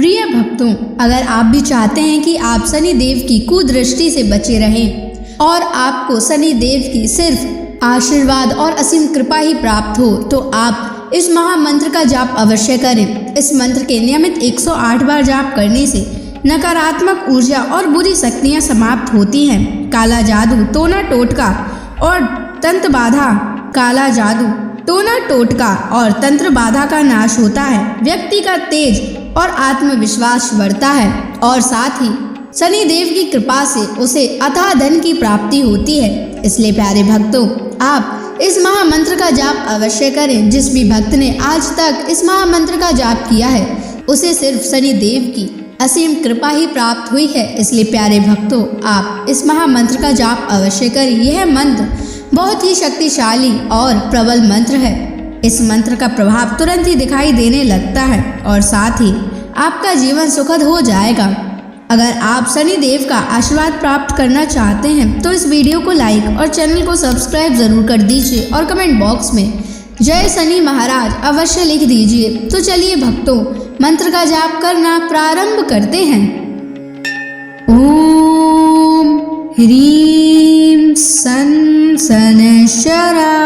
प्रिय भक्तों, अगर आप भी चाहते हैं कि आप शनि देव की कुदृष्टि से बचे रहें और आपको शनि देव की सिर्फ आशीर्वाद और असीम कृपा ही प्राप्त हो, तो आप इस महामंत्र का जाप अवश्य करें। इस मंत्र के नियमित 108 बार जाप करने से नकारात्मक ऊर्जा और बुरी शक्तियां समाप्त होती हैं। काला जादू, टोना टोटका और तंत्र बाधा, काला जादू, टोना टोटका और तंत्र बाधा का नाश होता है। व्यक्ति का तेज और आत्मविश्वास बढ़ता है और साथ ही शनि देव की कृपा से उसे अथाह धन की प्राप्ति होती है। इसलिए प्यारे भक्तों, आप इस महामंत्र का जाप अवश्य करें। जिस भी भक्त ने आज तक इस महामंत्र का जाप किया है, उसे सिर्फ शनि देव की असीम कृपा ही प्राप्त हुई है। इसलिए प्यारे भक्तों, आप इस महामंत्र का जाप अवश्य करें। यह मंत्र बहुत ही शक्तिशाली और प्रबल मंत्र है। इस मंत्र का प्रभाव तुरंत ही दिखाई देने लगता है और साथ ही आपका जीवन सुखद हो जाएगा। अगर आप शनि देव का आशीर्वाद प्राप्त करना चाहते हैं तो इस वीडियो को लाइक और चैनल को सब्सक्राइब जरूर कर दीजिए और कमेंट बॉक्स में जय शनि महाराज अवश्य लिख दीजिए। तो चलिए भक्तों, मंत्र का जाप करना प्रारंभ करते हैं। ओम ह्रीं सन शनैश्चराय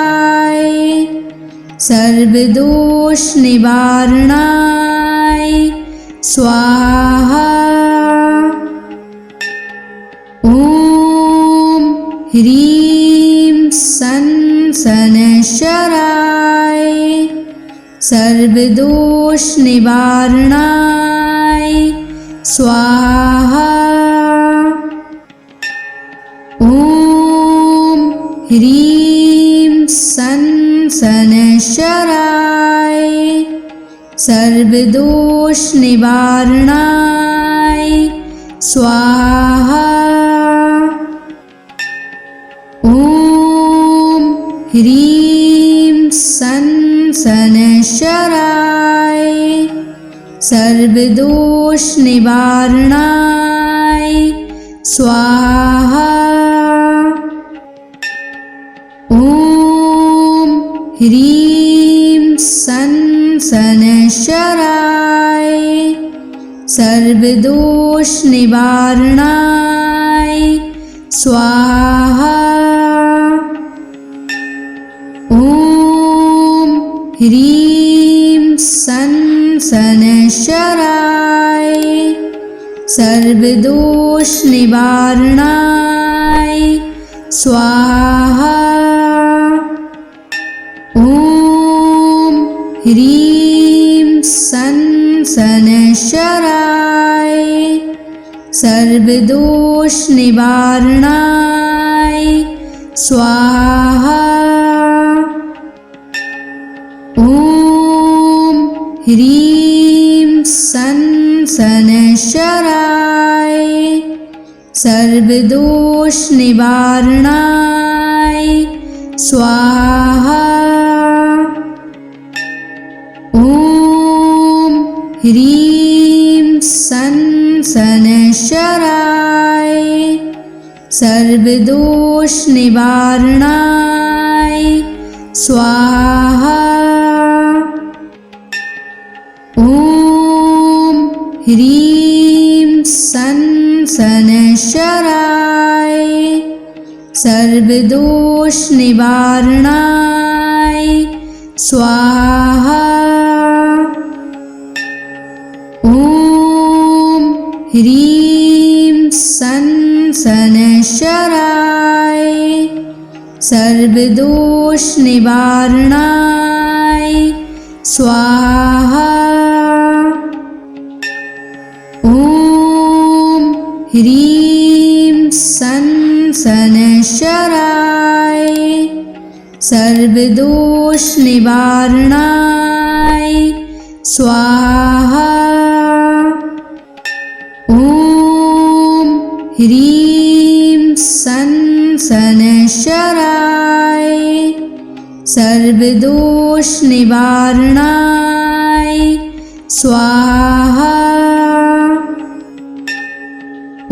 सर्वदोष निवारणाय स्वाहा। ओम ह्रीं सन शनैश्चराय सर्वदोष निवारणाय स्वाहा। ओम ह्रीं सन शनैश्चराय सर्वदोष निवारणाय स्वाहा। ओम ह्रीं सन शनैश्चराय सर्वदोष निवारणाय स्वाहा। ओम ह्रीं सन शनैश्चराय सर्वदोष निवारणाय स्वाहा। ओम ह्रीं सन शनैश्चराय सर्वदोष निवारणाय स्वाहा। ओम ह्रीं सन शनैश्चराय सर्वदोष निवारणाय स्वाहा। ओम ह्रीं सन शनैश्चराय सर्वदोष निवारणाय स्वाहा। ओम ह्रीं सन शनैश्चराय सर्वदोष निवारणाय स्वाहा। ओम ह्रीं सन शनैश्चराय सर्वदोष निवारणाय स्वाहा। ओम ह्रीं सन शनैश्चराय सर्वदोष निवारणाय स्वाहा। ओम ह्रीं सन शनैश्चराय सर्वदोष निवारणाय स्वाहा। ओम ह्रीं सन शनैश्चराय सर्वदोष निवारणाय स्वाहा।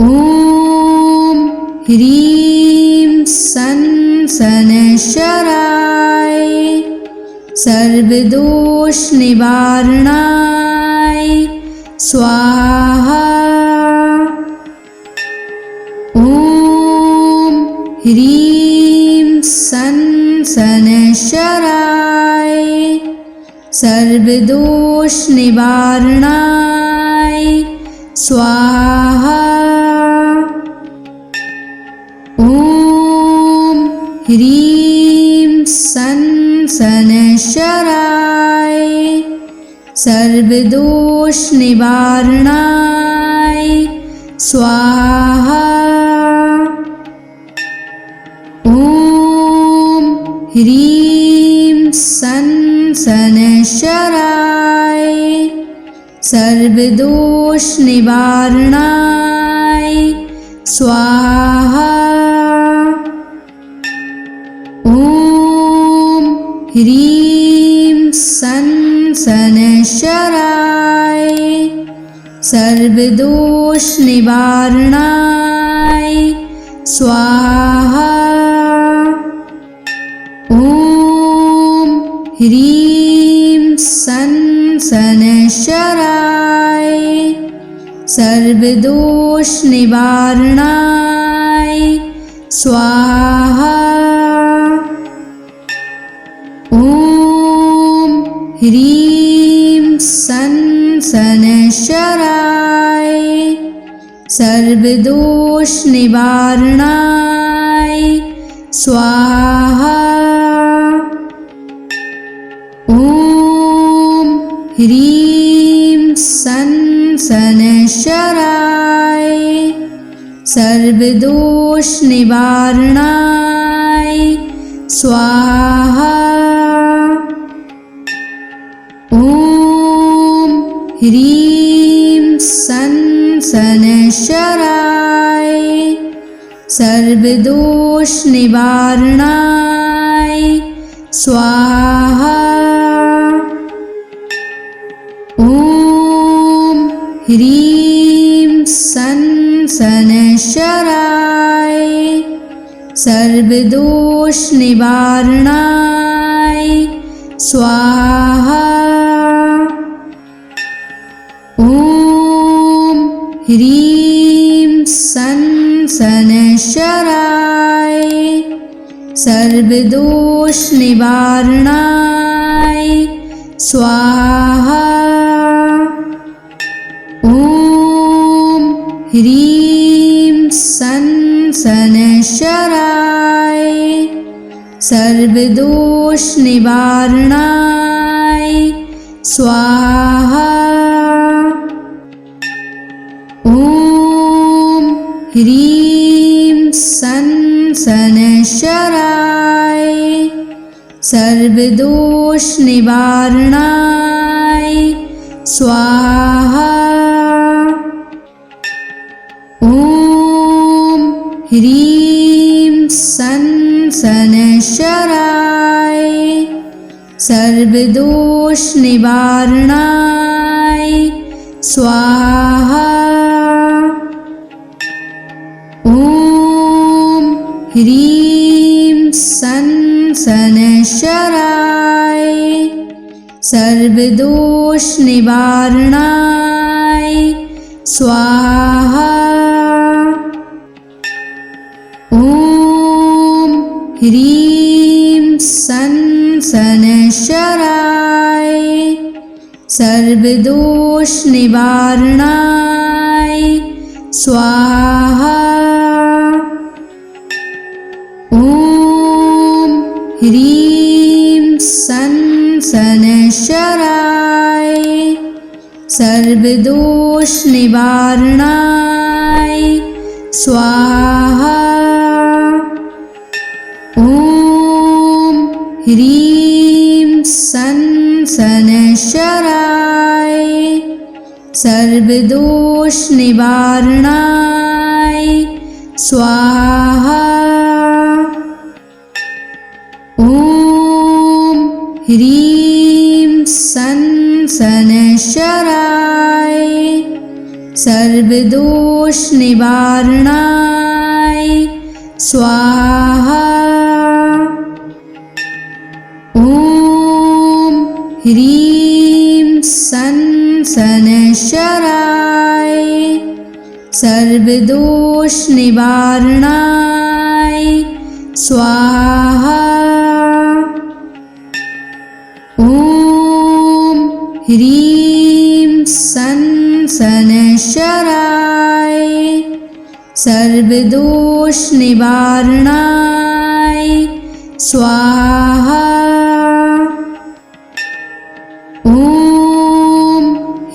ओम ह्रीं सन शनैश्चराय सर्वदोष निवारणाय स्वाहा। ॐ ह्रीं सन् शनैश्चराय सर्वदोषनिवारणाय स्वाहा। ॐ ह्रीं सन् शनैश्चराय सर्वदोषनिवारणाय स्वाहा। ॐ ह्रीं सन् शनैश्चराय सर्वदोषनिवारणाय स्वाहा। ॐ ह्रीं सन् शनैश्चराय सर्वदोषनिवारणाय स्वाहा। ॐ ह्रीं सन् शनैश्चराय सर्वदोषनिवारणाय स्वाहा। ॐ ह्रीं सन् शनैश्चराय सर्वदोषनिवारणाय स्वाहा। ॐ ह्रीं सन् शनैश्चराय सर्वदोषनिवारणाय स्वाहा। ॐ ह्रीं सन् शनैश्चराय सर्वदोषनिवारणाय स्वाहा। ॐ ह्रीं सन् शनैश्चराय सर्वदोषनिवारणाय स्वाहा। ॐ ह्रीं सन् शनैश्चराय सर्वदोषनिवारणाय स्वाहा। ॐ ह्रीं सन् शनैश्चराय सर्वदोषनिवारणाय स्वाहा। ॐ ह्रीं सन् शनैश्चराय सर्वदोषनिवारणाय स्वाहा। ॐ ह्रीं सन् शनैश्चराय सर्वदोषनिवारणाय स्वाहा। ॐ ह्रीं सन् शनैश्चराय सर्वदोषनिवारणाय स्वाहा। ॐ ह्रीं सन् शनैश्चराय सर्वदोषनिवारणाय स्वाहा। ॐ ह्रीं सन् शनैश्चराय सर्वदोषनिवारणाय स्वाहा। ॐ ह्रीं सन् शनैश्चराय सर्वदोषनिवारणाय स्वाहा। ॐ ह्रीं सन् शनैश्चराय सर्वदोषनिवारणाय स्वाहा। ॐ ह्रीं सन् सनशराय सर्वदोष निवारणाय स्वाहा। ॐ ह्रीं सनशराय सर्वदोष निवारणाय स्वाहा। ॐ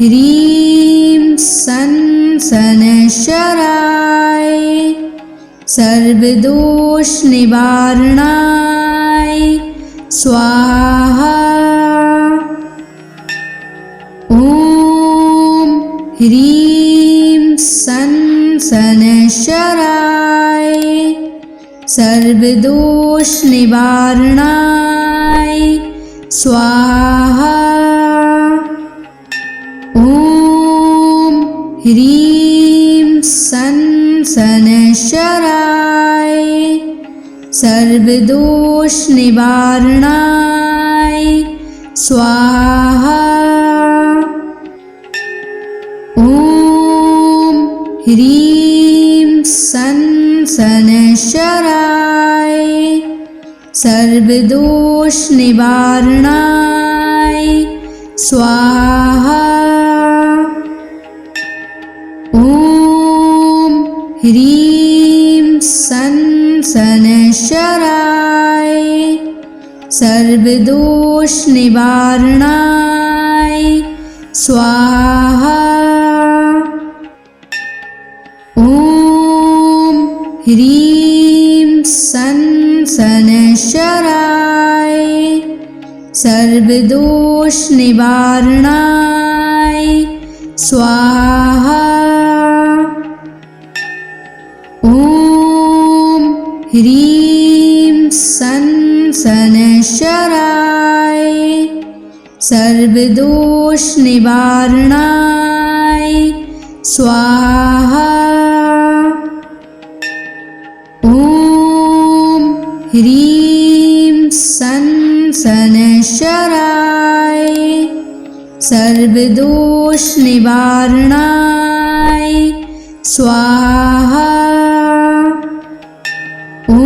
ह्रीं सनशराय सर्वदोष निवारणाय स्वाहा। ॐ ह्रीं सनशराय सर्वदोष निवारणाय स्वाहा। ॐ ह्रीं सनशराय सर्वदोष निवारणाय स्वाहा। ॐ ह्रीं सनशराय सर्वदोष निवारणाय स्वाहा। ॐ ह्रीं सनशराय सर्वदोष निवारणाय स्वाहा। ॐ ह्रीं सनशराय सर्वदोष निवारणाय स्वाहा। ॐ ह्रीं सनशराय सर्वदोष निवारणाय स्वाहा। ॐ ह्रीं सनशराय सर्वदोष निवारणाय स्वाहा। ॐ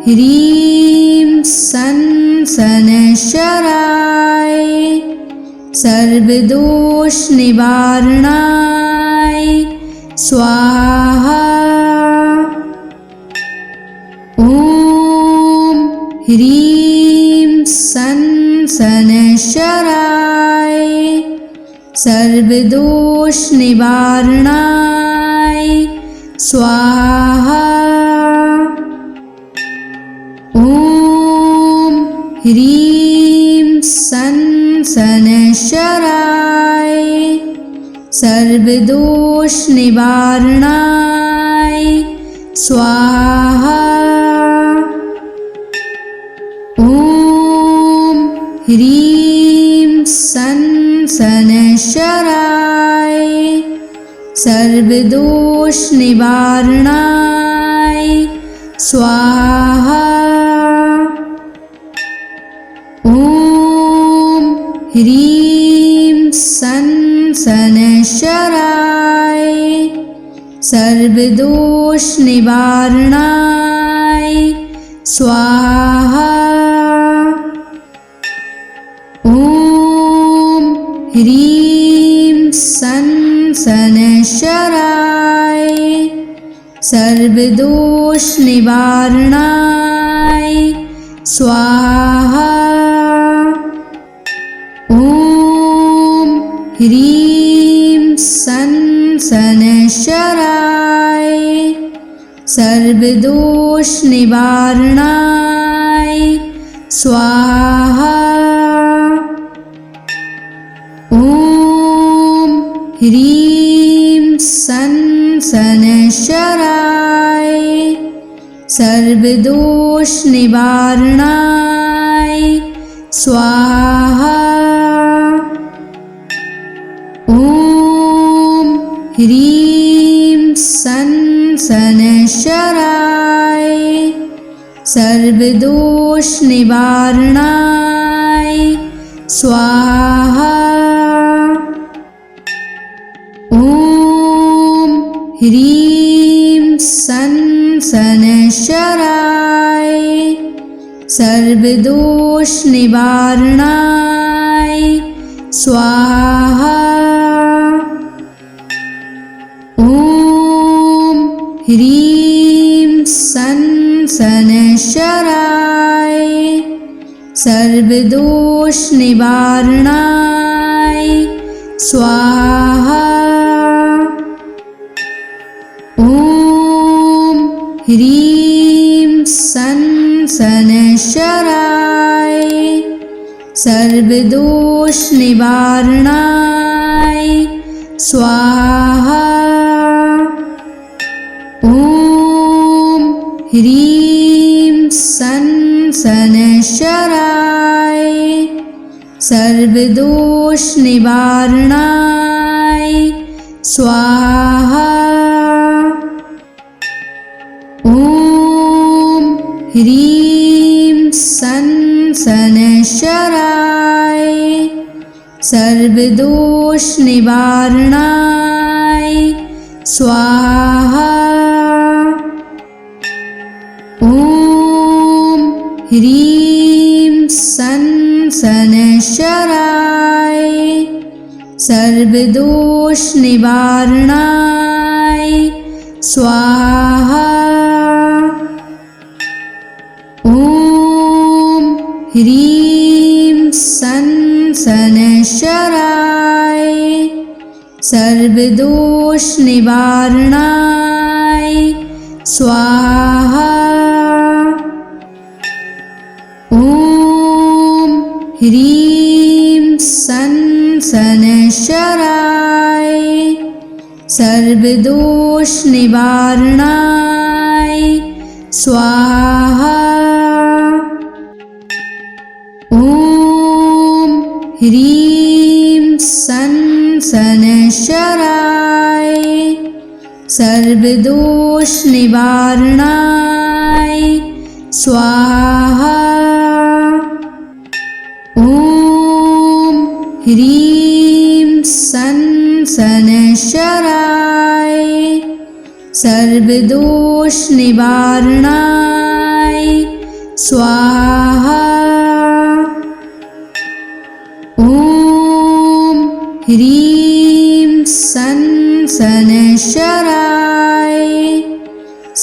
ह्रीं सनशराय सर्वदोष निवारणाय स्वाहा। ॐ ह्रीं सनशराय सर्वदोष निवारणाय स्वाहा। ॐ ह्रीं सनशराय सर्वदोष निवारणाय स्वाहा। ॐ ह्रीं सनशराय सर्वदोष निवारणाय स्वाहा। ॐ ह्रीं सनशराय सर्वदोष निवारणाय स्वाहा। ॐ ह्रीं सनशराय सर्वदोष निवारणाय स्वाहा। ॐ ह्रीं सनशराय सर्वदोष निवारणाय स्वाहा। ॐ ह्रीं सनशराय सर्वदोष निवारणाय स्वाहा। ॐ ह्रीं सनशराय सर्वदोष निवारणाय स्वाहा। ह्रीं सन शनैश्चराय सर्वदोष निवारणाय स्वाहा। ॐ ह्रीं सन शनैश्चराय सर्वदोष निवारणाय स्वाहा। ॐ ह्रीं सन शनैश्चराय सर्वदोष निवारणाय स्वाहा। ॐ ह्रीं सन शनैश्चराय सर्वदोष निवारणाय स्वाहा। ॐ ह्रीं सन शनैश्चराय सर्वदोष निवारणाय स्वाहा। ॐ ह्रीं सन शनैश्चराय सर्वदोष निवारणाय स्वाहा। ॐ ह्रीं सन शनैश्चराय सर्वदोष निवारणाय स्वाहा। ॐ ह्रीं सन शनैश्चराय सर्वदोष निवारणाय स्वाहा। ॐ ह्रीं सन शनैश्चराय सर्वदोष निवारणाय स्वाहा। ॐ ह्रीं सन शनैश्चराय सर्वदोष निवारणाय स्वाहा। ॐ ह्रीं सन शनैश्चराय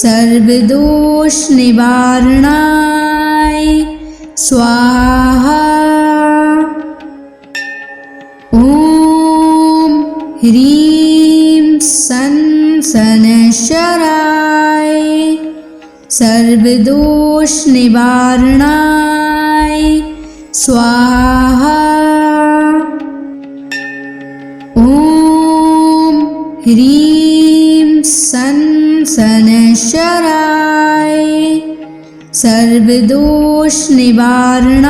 सर्वदोष निवारणाय स्वाहा। ॐ ह्रीं सन शनैश्चराय सर्वदोष निवारणाय स्वाहा। ॐ ह्रीं सन शनैश्चराय सर्वदोष निवारणाय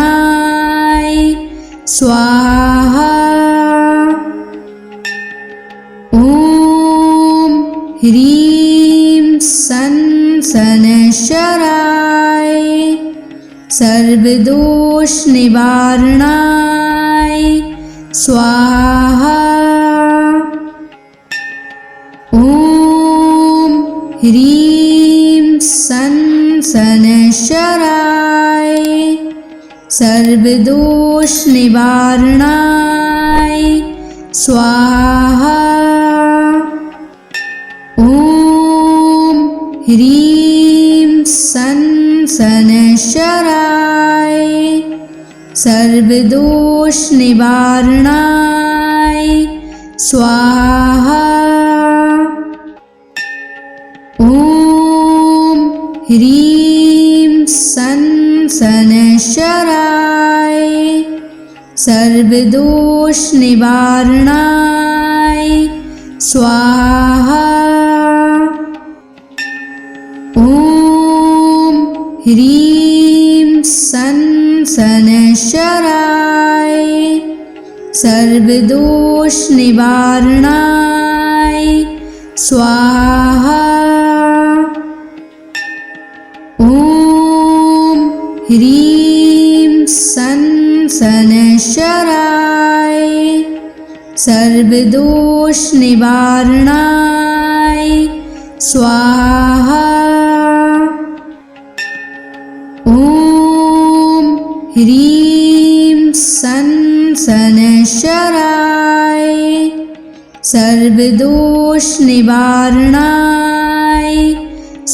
स्वाहा। ॐ ह्रीं सन शनैश्चराय सर्वदोष निवारणाय स्वाहा। ॐ ह्रीं सन शनैश्चराय सर्वदोष निवारणाय स्वाहा। ॐ ह्रीं सन शनैश्चराय सर्वदोष निवारणाय स्वाहा। ॐ ह्रीं सन शनैश्चराय सर्वदोष निवारणाय स्वाहा। ॐ ह्रीं सन शनैश्चराय सर्वदोष निवारणाय स्वाहा। ॐ ह्रीं सन शनैश्चराय सर्वदोष निवारणाय स्वाहा। ॐ ह्रीं सन् शनैश्चराय सर्वदोषनिवारणाय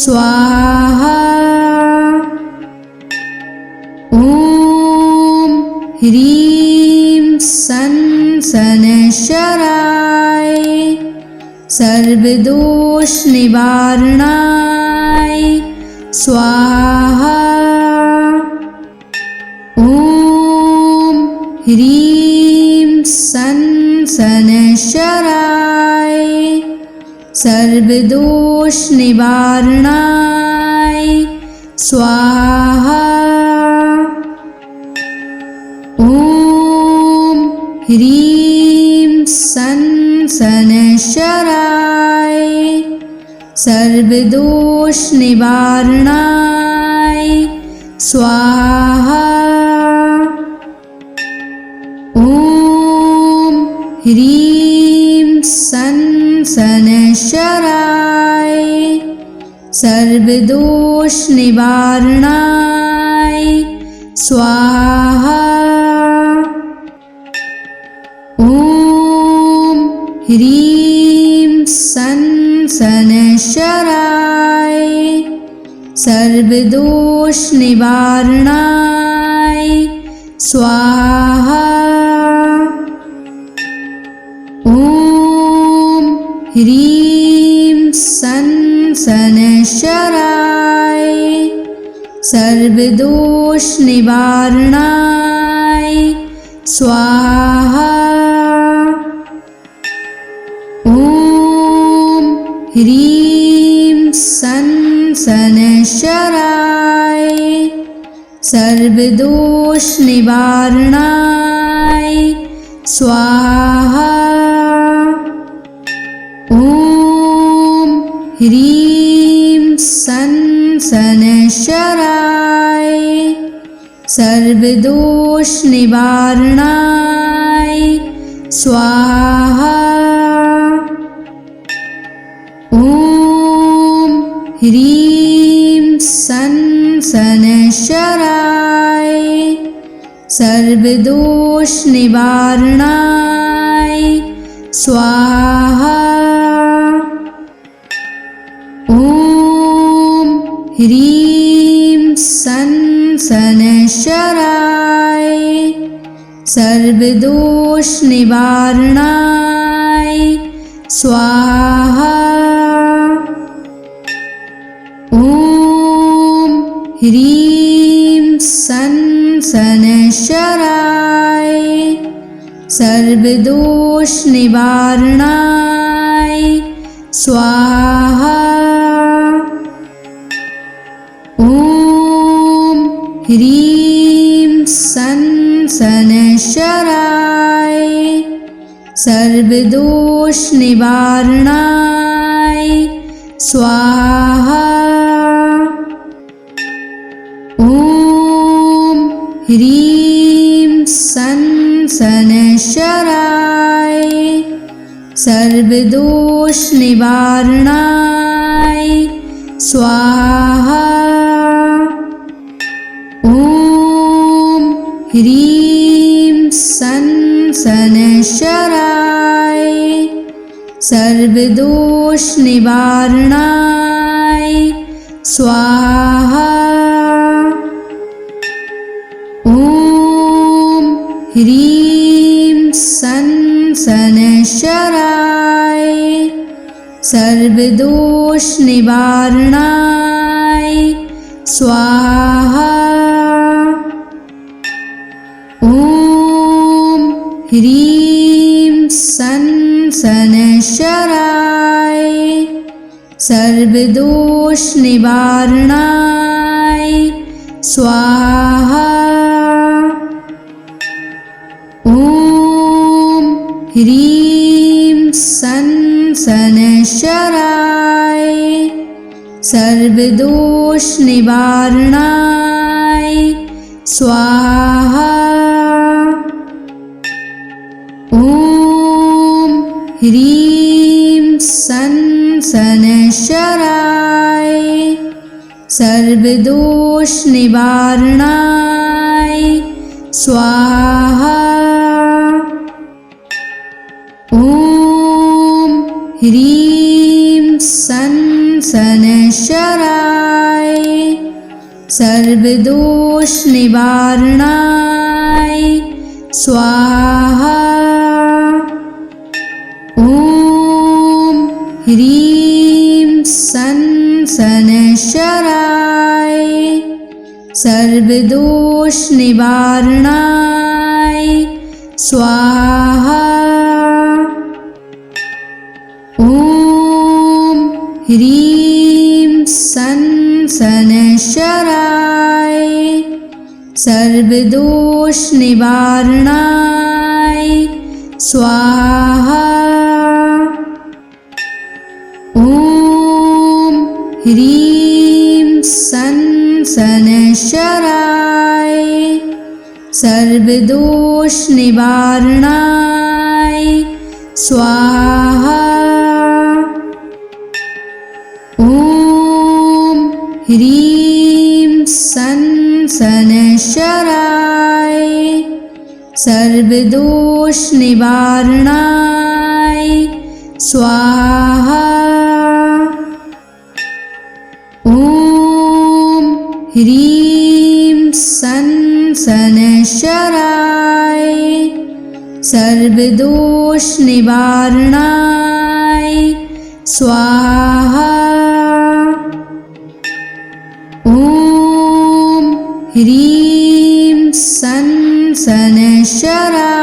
स्वाहा। ॐ ह्रीं सन् शनैश्चराय सर्वदोषनिवारणाय स्वाहा। ॐ ह्रीं सन् शनैश्चराय सर्वदोषनिवारणाय स्वाहा। ॐ ह्रीं सन् शनैश्चराय सर्वदोषनिवारणाय स्वाहा। ॐ ह्रीं सन् शनैश्चराय सर्वदोषनिवारणाय स्वाहा। ॐ ह्रीं सन् शनैश्चराय सर्वदोषनिवारणाय स्वाहा। ॐ ह्रीं सन् शनैश्चराय सर्वदोषनिवारणाय स्वाहा। ॐ ह्रीं सन् शनैश्चराय सर्वदोषनिवारणाय स्वाहा। ॐ ह्रीं सन् शनैश्चराय सर्वदोषनिवारणाय स्वाहा। ॐ ह्रीं सन् शनैश्चराय सर्वदोषनिवारणाय स्वाहा। ॐ ह्रीं सन् शनैश्चराय सर्वदोषनिवारणाय स्वाहा। ॐ ह्रीं सन् शनैश्चराय सर्वदोषनिवारणाय स्वाहा। ॐ ह्रीं सन् शनैश्चराय सर्वदोषनिवारणाय स्वाहा। ॐ ह्रीं सन् शनैश्चराय सर्वदोषनिवारणाय स्वाहा। ॐ ह्रीं सन् शनैश्चराय सर्वदोषनिवारणाय स्वाहा। ॐ ह्रीं सन् शनैश्चराय सर्वदोषनिवारणाय स्वाहा। ॐ ह्रीं सन् शनैश्चराय सर्वदोषनिवारणाय स्वाहा। ॐ ह्रीं सन् शनैश्चराय सर्वदोषनिवारणाय स्वाहा। ॐ ह्रीं सन् शनैश्चराय सर्वदोष निवारणाय स्वाहा। ॐ ह्रीं सं शनैश्चराय सर्वदोष निवारणाय स्वाहा। ॐ ह्रीं सं शनैश्चराय सर्वदोष निवारणाय स्वाहा। ॐ ह्रीं सं शनैश्चराय सर्वदोष निवारणाय स्वाहा। ॐ ह्रीं सं शनैश्चराय सर्वदोष निवारणाय स्वाहा। ॐ ह्रीं सं शनैश्चराय सर्वदोष निवारणाय स्वाहा। ॐ ह्रीं सं शनैश्चराय सर्वदोष निवारणाय स्वाहा। ॐ ह्रीं सं शनैश्चराय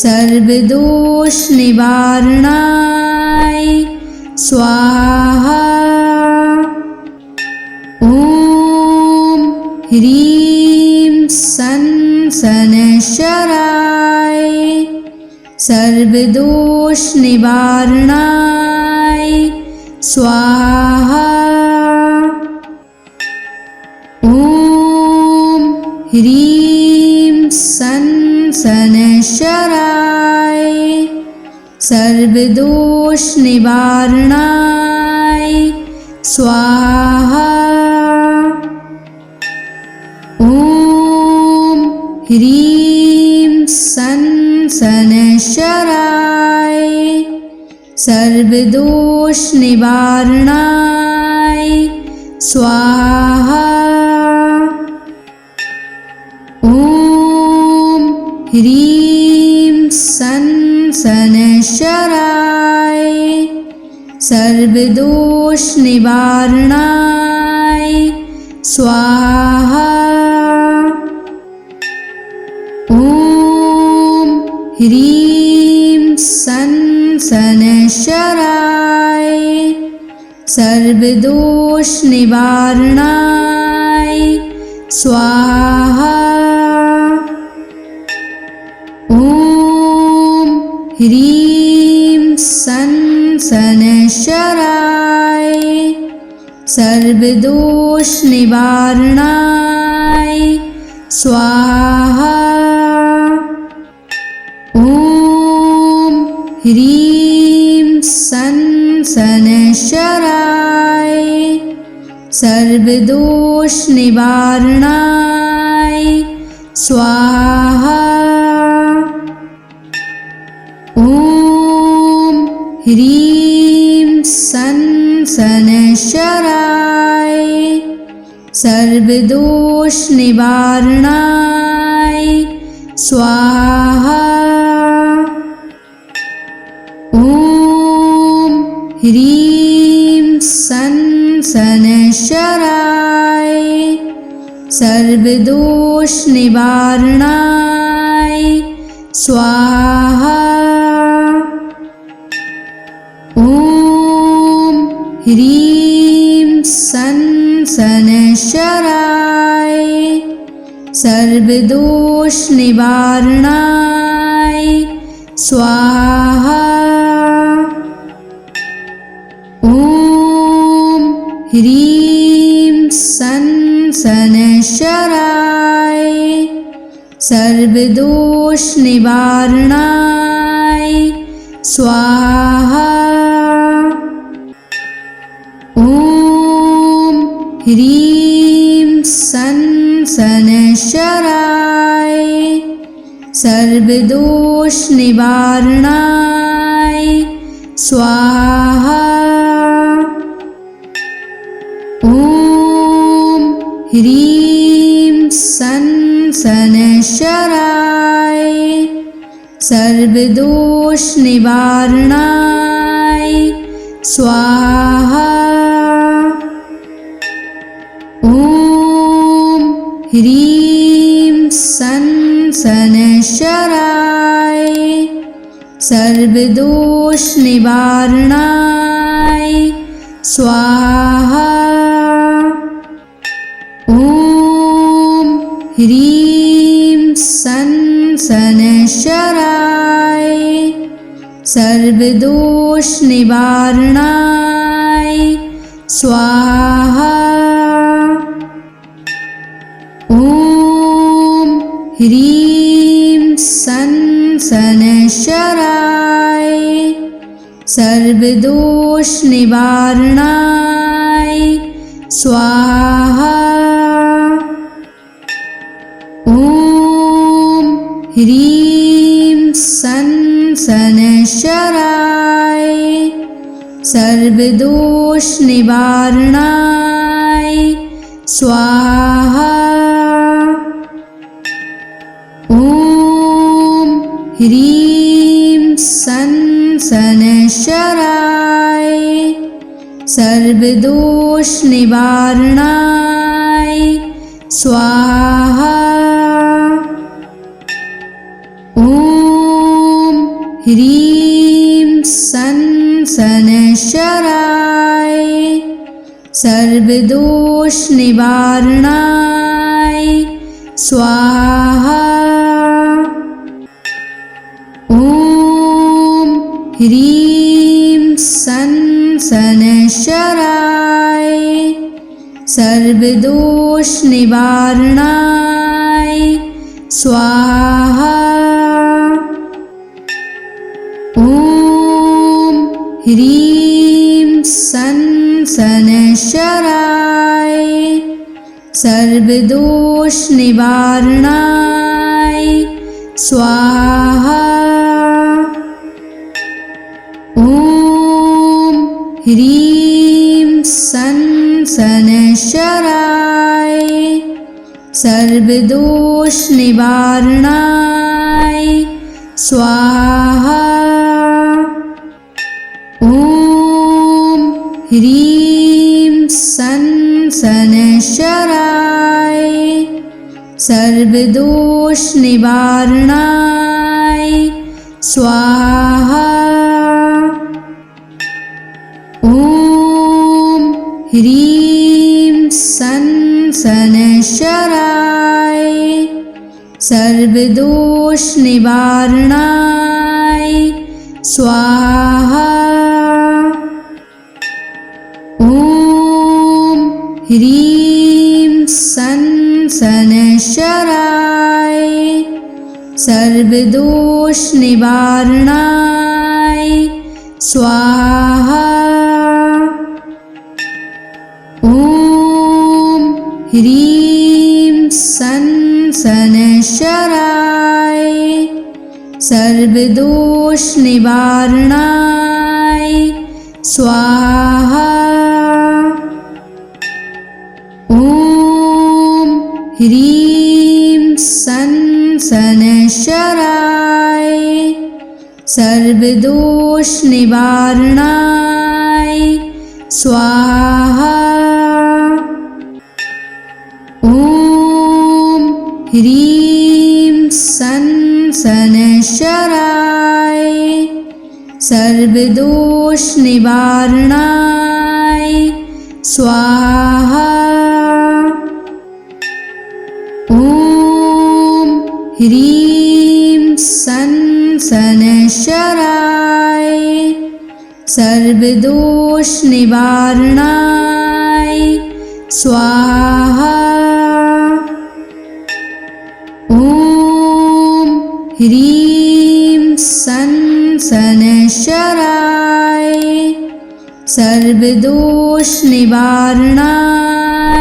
सर्वदोष निवारणाय स्वाहा। ॐ ह्रीं सं शनैश्चराय सर्वदोष निवारणाय स्वाहा। ॐ ह्रीं सं शनैश्चराय सर्वदोष निवारणाय स्वाहा। ॐ ह्रीं सं शनैश्चराय सर्वदोष निवारणाय स्वाहा। ॐ ह्रीं सं शनैश्चराय सर्वदोष निवारणाय स्वाहा। ॐ ह्रीं सं शनैश्चराय सर्वदोष निवारणाय स्वाहा। ॐ ह्रीं सं शनैश्चराय सर्वदोष निवारणाय स्वाहा। ॐ ह्रीं सं शनैश्चराय सर्वदोष निवारणाय स्वाहा। ॐ ह्रीं सं शनैश्चराय सर्वदोष निवारणाय स्वाहा। ॐ ह्रीं सं शनैश्चराय सर्वदोष निवारणाय स्वाहा। ॐ ह्रीं सं शनैश्चराय सर्वदोष निवारणाय स्वाहा। ॐ ह्रीं सं शनैश्चराय सर्वदोष निवारणाय स्वाहा। ॐ ह्रीं सन शनैश्चराय सर्वदोष निवारणाय स्वाहा। ॐ ह्रीं सन शनैश्चराय सर्वदोष निवारणाय स्वाहा। ॐ ह्रीं सन शनैश्चराय सर्वदोष निवारणाय स्वाहा। ॐ ह्रीं सन शनैश्चराय सर्वदोष निवारणाय स्वाहा। ॐ ह्रीं सन शनैश्चराय सर्वदोष निवारणाय स्वाहा। ॐ ह्रीं सन शनैश्चराय सर्वदोष निवारणाय स्वाहा। ॐ ह्रीं सन शनैश्चराय सर्वदोष निवारणाय स्वाहा। ॐ ह्रीं सन शनैश्चराय सर्वदोष निवारणाय स्वाहा। ॐ ह्रीं सन शनैश्चराय सर्वदोष निवारणाय स्वाहा। ॐ ह्रीं सन शनैश्चराय सर्वदोष निवारणाय स्वाहा। ॐ ह्रीं सन शनैश्चराय सर्वदोष निवारणाय स्वाहा। ॐ ह्रीं सन शनैश्चराय सर्वदोष निवारणाय स्वाहा। ॐ ह्रीं सन शनैश्चराय सर्वदोष निवारणाय स्वाहा। ॐ ह्रीं सन शनैश्चराय सर्वदोष निवारणाय स्वाहा। ॐ ह्रीं सन शनैश्चराय सर्वदोष निवारणाय स्वाहा। ॐ ह्रीं सन शनैश्चराय सर्वदोष निवारणाय स्वाहा। ॐ ह्रीं सन शनैश्चराय सर्वदोष निवारणाय स्वाहा। ॐ ह्रीं सन शनैश्चराय सर्वदोष निवारणाय स्वाहा। ॐ ह्रीं सन शनैश्चराय सर्वदोष निवारणाय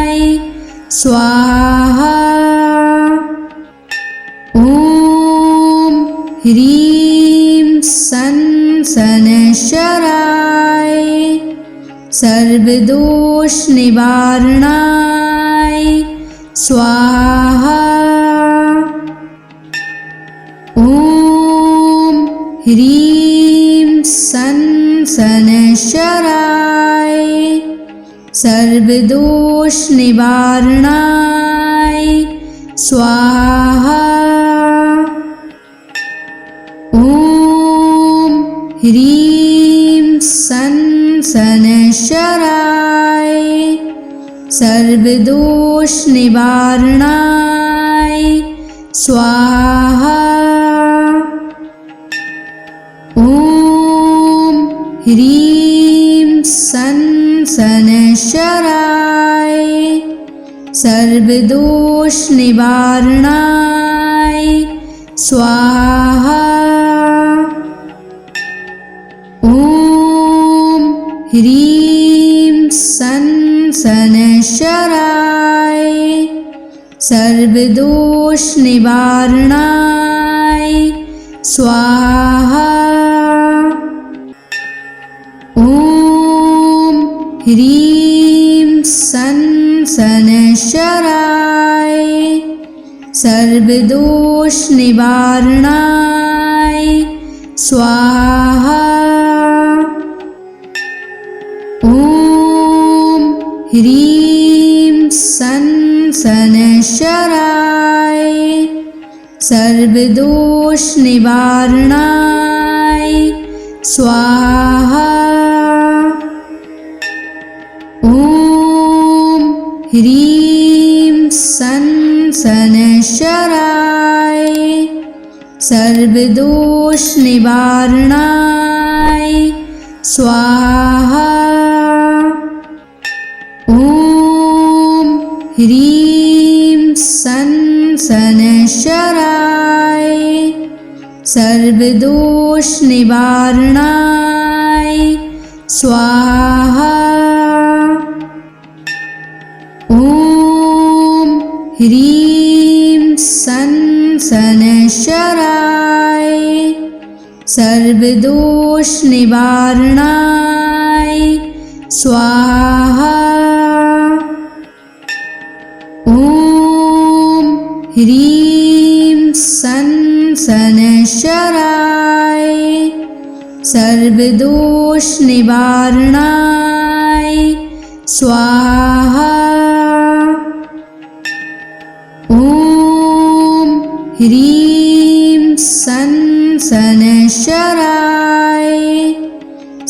स्वाहा। ॐ ह्रीं सन् शनैश्चराय सर्वदोष निवारणाय स्वाहा। ॐ ह्रीं सन् शनैश्चराय सर्वदोष निवारणाय स्वाहा। ॐ ह्रीं सन् शनैश्चराय सर्वदोष निवारणाय स्वाहा। ॐ ह्रीं सन् शनैश्चराय सर्वदोष निवारणाय स्वाहा। ॐ ह्रीं सन् शनैश्चराय सर्वदोष निवारणाय स्वाहा। ॐ ह्रीं सन् शनैश्चराय सर्वदोष निवारणाय स्वाहा। ॐ ह्रीं सन् शनैश्चराय सर्वदोष निवारणाय स्वाहा। ॐ ह्रीं सन् शनैश्चराय सर्वदोष निवारणाय स्वाहा। ॐ ह्रीं सन् शनैश्चराय सर्वदोष निवारणाय स्वाहा। ॐ ह्रीं सन् शनैश्चराय सर्वदोष निवारणाय स्वाहा। ॐ ह्रीं सन् शनैश्चराय सर्वदोष निवारणाय स्वाहा। ॐ ह्रीं सन् शनैश्चराय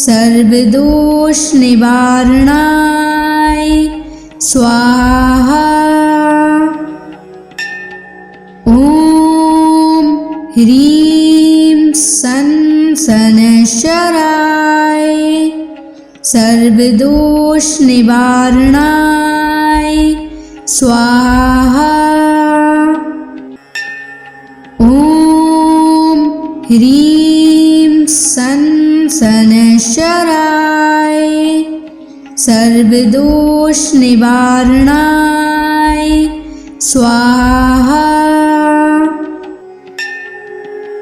सर्वदोष निवारणाय स्वाहा। ॐ ह्रीं सन् शनैश्चराय सर्वदोष निवारणाय स्वाहा। ॐ ह्रीं सन् शनैश्चराय सर्वदोष निवारणाय स्वाहा।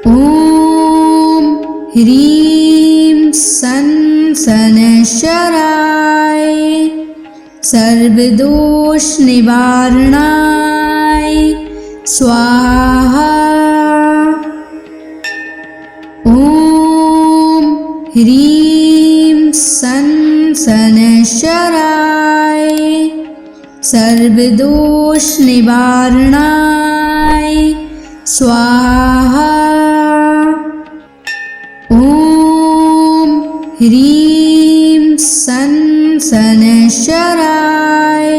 ॐ ह्रीं सन् शनैश्चराय सर्वदोष निवारणाय स्वाहा। ॐ ह्रीं सन् शनैश्चराय सर्वदोष निवारणाय स्वाहा। ॐ ह्रीं सन् शनैश्चराय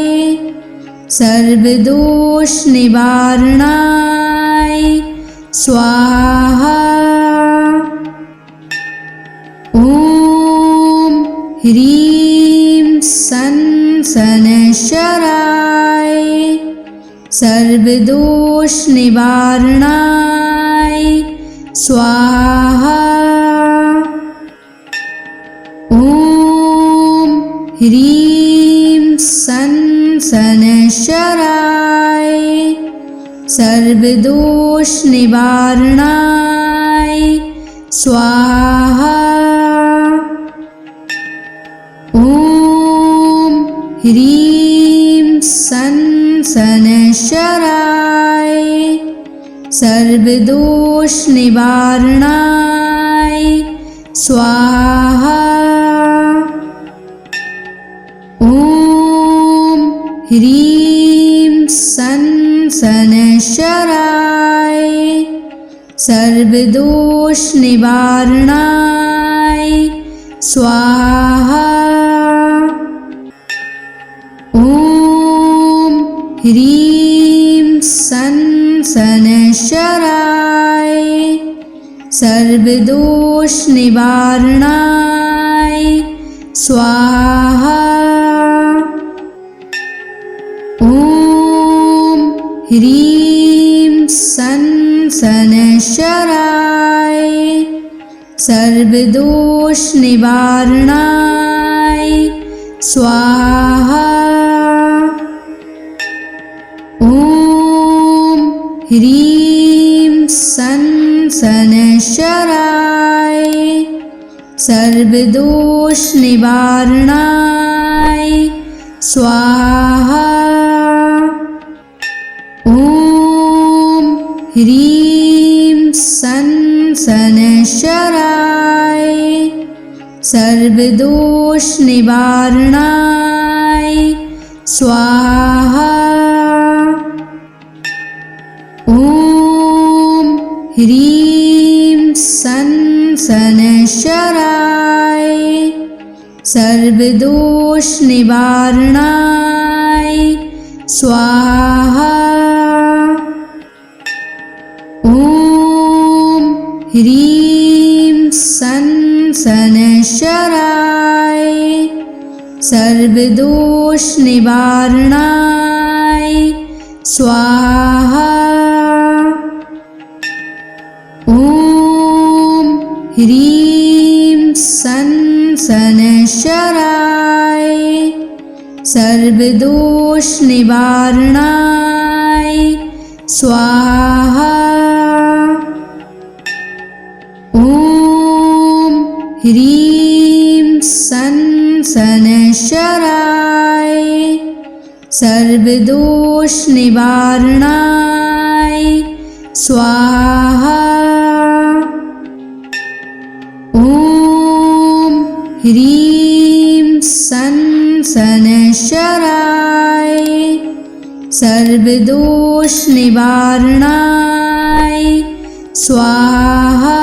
सर्वदोष निवारणाय स्वाहा। ॐ ह्रीं सन् शनैश्चराय सर्वदोष निवारणाय स्वाहा। ॐ ह्रीं सन् सनशराय सर्वदोष निवारणाय स्वाहा। ओम ह्रीं सन सनशराय सर्वदोष निवारणाय स्वाहा। ओम ह्रीं सन सनशराय सर्वदोष निवारणाय स्वाहा। ओम ह्रीं सन सनशराय सर्वदोष निवारणाय स्वाहा। ओम ह्रीं सन सनशराय सर्वदोष निवारणाय स्वाहा। ओम ह्रीं सन सनशराय सर्वदोष निवारणाय स्वाहा। ओम ह्रीं सन सनशराय सर्वदोष निवारणाय स्वाहा। ओम ह्रीं सन सनशराय सर्वदोष निवारणाय स्वाहा। ओम ह्रीं सन सनशराय सर्वदोष निवारणाय स्वाहा। ओम ह्रीं सन सनशराय सर्वदोष निवारणाय स्वाहा। ओम ह्रीं सन सनशराय सर्वदोष निवारणाय स्वाहा। ओम ह्रीं सन सनशराय सर्वदोष निवारणाय स्वाहा।